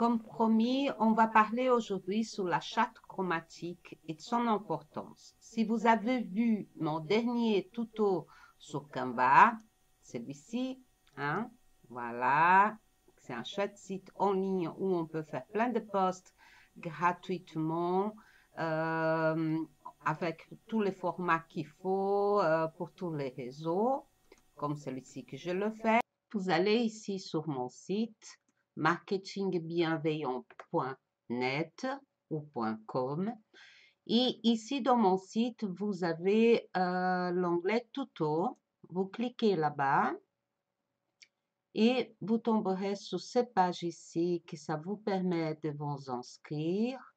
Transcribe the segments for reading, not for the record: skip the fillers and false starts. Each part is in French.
Comme promis, on va parler aujourd'hui sur la charte chromatique et de son importance. Si vous avez vu mon dernier tuto sur Canva, celui-ci, hein, voilà, c'est un chouette site en ligne où on peut faire plein de posts gratuitement avec tous les formats qu'il faut pour tous les réseaux, comme celui-ci que je le fais. Vous allez ici sur mon site marketingbienveillant.net ou .com et ici dans mon site, vous avez l'onglet tuto. Vous cliquez là-bas et vous tomberez sur cette page ici que ça vous permet de vous inscrire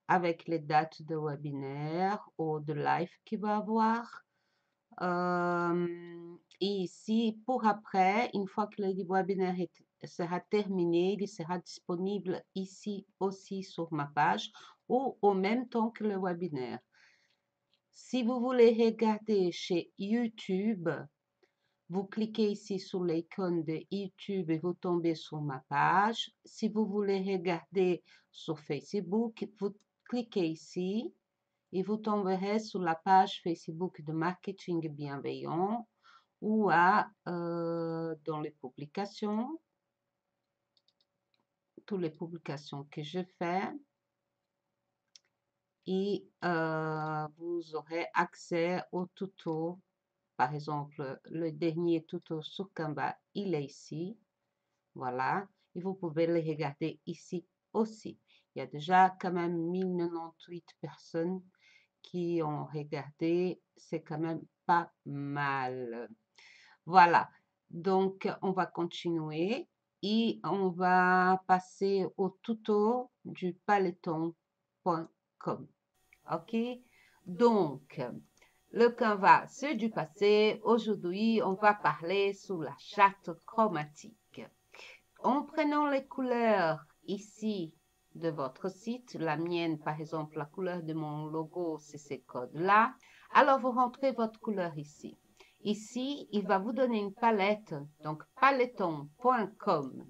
avec les dates de webinaire ou de live qu'il va avoir. Et ici, pour après, une fois que le webinaire sera terminé, il sera disponible ici aussi sur ma page ou au même temps que le webinaire. Si vous voulez regarder chez YouTube, vous cliquez ici sur l'icône de YouTube et vous tombez sur ma page. Si vous voulez regarder sur Facebook, vous cliquez ici et vous tomberez sur la page Facebook de Marketing Bienveillant ou dans les publications, toutes les publications que je fais. Et vous aurez accès au tuto. Par exemple, le dernier tuto sur Canva, il est ici. Voilà. Et vous pouvez le regarder ici aussi. Il y a déjà quand même 1098 personnes qui ont regardé. C'est quand même pas mal. Voilà. Donc, on va continuer et on va passer au tuto du Peloton.com. OK? Donc, le Canva, c'est du passé. Aujourd'hui, on va parler sur la charte chromatique. En prenant les couleurs ici de votre site, la mienne, par exemple, la couleur de mon logo, c'est ces codes-là. Alors, vous rentrez votre couleur ici. Ici, il va vous donner une palette, donc Peloton.com.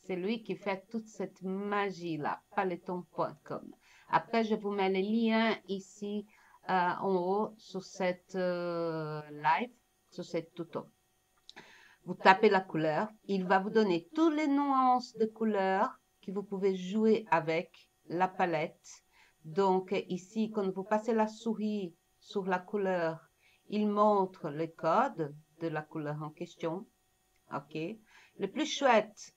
C'est lui qui fait toute cette magie-là, Peloton.com. Après, je vous mets les liens ici en haut sur cette live, sur cette tuto. Vous tapez la couleur, il va vous donner toutes les nuances de couleurs que vous pouvez jouer avec la palette. Donc ici, quand vous passez la souris sur la couleur, il montre le code de la couleur en question. OK. Le plus chouette,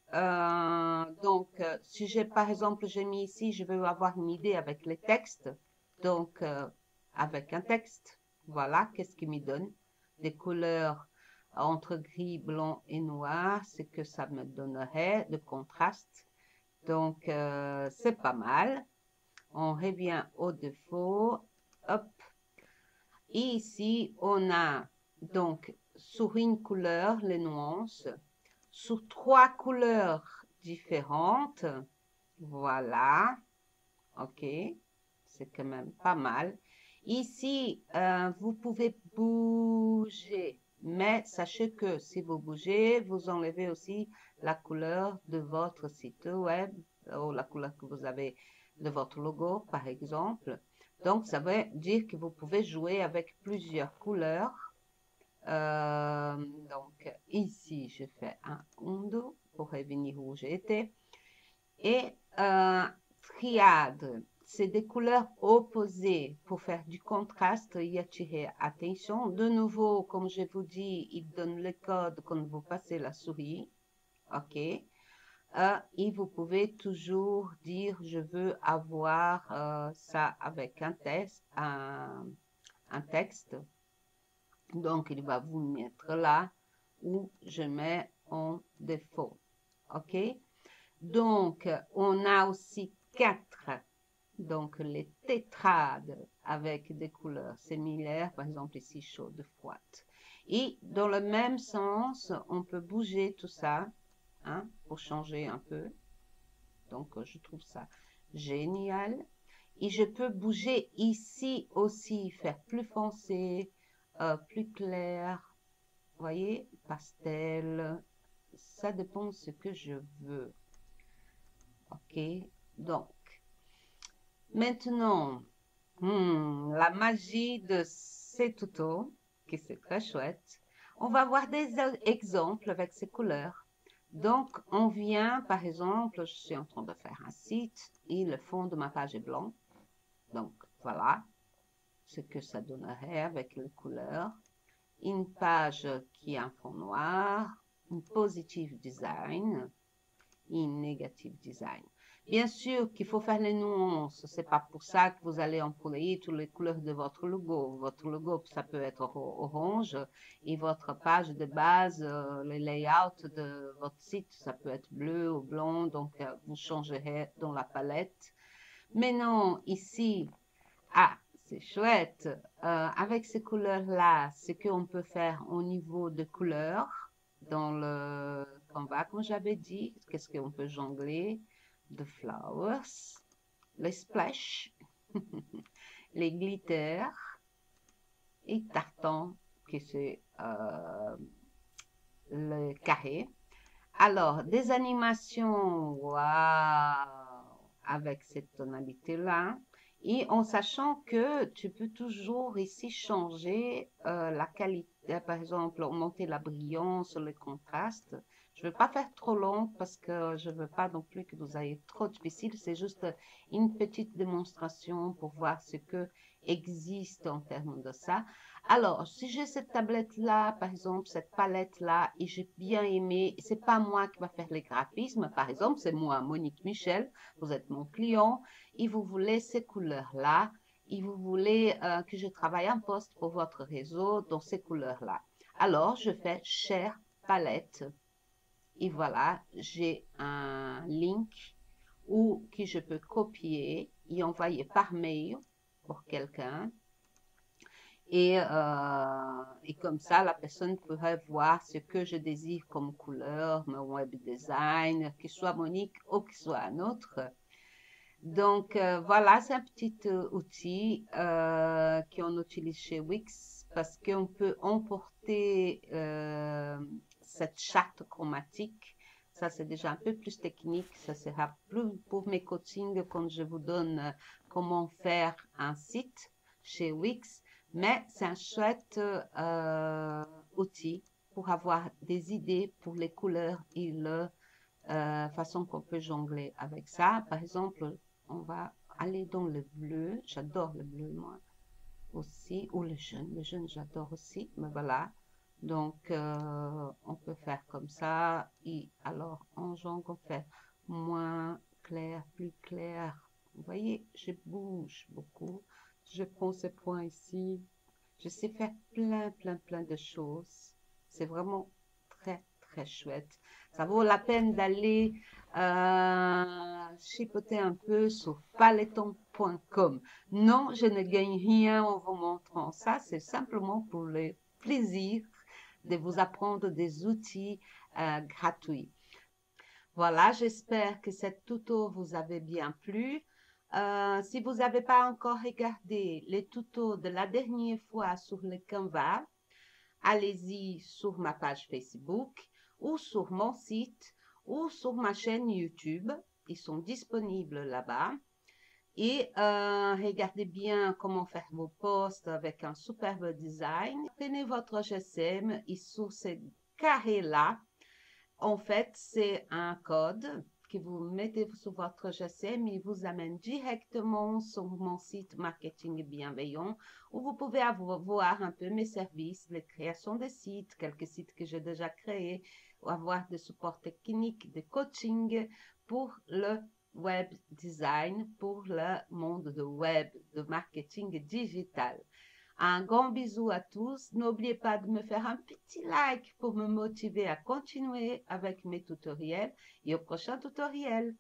si j'ai par exemple, j'ai mis ici, je veux avoir une idée avec les textes. Donc, avec un texte, voilà, qu'est-ce qu'il me donne? Des couleurs entre gris, blanc et noir, c'est que ça me donnerait de contraste. Donc, c'est pas mal. On revient au défaut. Hop. Et ici, on a donc sur une couleur, les nuances, sur 3 couleurs différentes. Voilà. OK. C'est quand même pas mal. Ici, vous pouvez bouger. Mais sachez que si vous bougez, vous enlevez aussi la couleur de votre site web ou la couleur que vous avez de votre logo, par exemple. Donc, ça veut dire que vous pouvez jouer avec plusieurs couleurs. Donc, ici, je fais un undo pour revenir où j'étais. Et triade, c'est des couleurs opposées pour faire du contraste et attirer attention. De nouveau, comme je vous dis, il donne le code quand vous passez la souris. OK. Et vous pouvez toujours dire, je veux avoir ça avec un texte. Donc, il va vous mettre là où je mets en défaut. OK? Donc, on a aussi 4, donc les tétrades avec des couleurs similaires, par exemple ici chaude, froide. Et dans le même sens, on peut bouger tout ça, hein, pour changer un peu. Donc, je trouve ça génial. Et je peux bouger ici aussi, faire plus foncé, plus clair, vous voyez, pastel. Ça dépend de ce que je veux. OK. OK? Donc, maintenant, la magie de ces tutos, qui c'est très chouette. On va voir des exemples avec ces couleurs. Donc, on vient, par exemple, je suis en train de faire un site et le fond de ma page est blanc. Donc, voilà ce que ça donnerait avec les couleurs. Une page qui a un fond noir, une positive design et une negative design. Bien sûr qu'il faut faire les nuances. C'est pas pour ça que vous allez employer toutes les couleurs de votre logo. Votre logo, ça peut être orange et votre page de base, le layout de votre site, ça peut être bleu ou blanc. Donc, vous changerez dans la palette. Mais non, ici, c'est chouette. Avec ces couleurs-là, ce qu'on peut faire au niveau de couleurs dans le Canva, comme j'avais dit, qu'est-ce qu'on peut jongler? The flowers, les splash, les glitters et tartan, qui c'est le carré. Alors, des animations, waouh, avec cette tonalité-là. Et en sachant que tu peux toujours ici changer la qualité, par exemple, augmenter la brillance, le contraste. Je ne veux pas faire trop long parce que je ne veux pas non plus que vous ayez trop difficile. C'est juste une petite démonstration pour voir ce que existe en termes de ça. Alors, si j'ai cette tablette-là, par exemple, cette palette-là, et j'ai bien aimé, c'est pas moi qui va faire les graphismes, par exemple, c'est moi, Monique Michel, vous êtes mon client, et vous voulez ces couleurs-là, et vous voulez que je travaille un post pour votre réseau dans ces couleurs-là. Alors, je fais Share palette, et voilà, j'ai un link ou que je peux copier et envoyer par mail pour quelqu'un. Et comme ça, la personne pourrait voir ce que je désire comme couleur, mon web design, qu'il soit Monique ou qu'il soit un autre. Donc, voilà, c'est un petit outil qu'on utilise chez Wix parce qu'on peut emporter cette charte chromatique. Ça, c'est déjà un peu plus technique. Ça sera plus pour mes coachings quand je vous donne comment faire un site chez Wix. Mais c'est un chouette outil pour avoir des idées pour les couleurs et la façon qu'on peut jongler avec ça. Par exemple, on va aller dans le bleu. J'adore le bleu, moi aussi. Ou le jaune. Le jaune, j'adore aussi. Mais voilà. Donc, on peut faire comme ça. Et alors, en jongle, on fait moins clair, plus clair. Vous voyez, je bouge beaucoup. Je prends ce point ici. Je sais faire plein de choses. C'est vraiment très, très chouette. Ça vaut la peine d'aller chipoter un peu sur paletton.com. Non, je ne gagne rien en vous montrant ça. C'est simplement pour le plaisir de vous apprendre des outils gratuits. Voilà, j'espère que cette tuto vous avait bien plu. Si vous n'avez pas encore regardé les tutos de la dernière fois sur le Canva, allez-y sur ma page Facebook ou sur mon site ou sur ma chaîne YouTube. Ils sont disponibles là-bas. Et regardez bien comment faire vos posts avec un superbe design. Prenez votre GSM et sur ce carré-là, en fait, c'est un code que vous mettez sur votre GSM et vous amène directement sur mon site Marketing Bienveillant où vous pouvez voir un peu mes services, les créations de sites, quelques sites que j'ai déjà créés, ou avoir des supports techniques, de coaching pour le web design, pour le monde de web, de marketing digital. Un grand bisou à tous. N'oubliez pas de me faire un petit like pour me motiver à continuer avec mes tutoriels et au prochain tutoriel.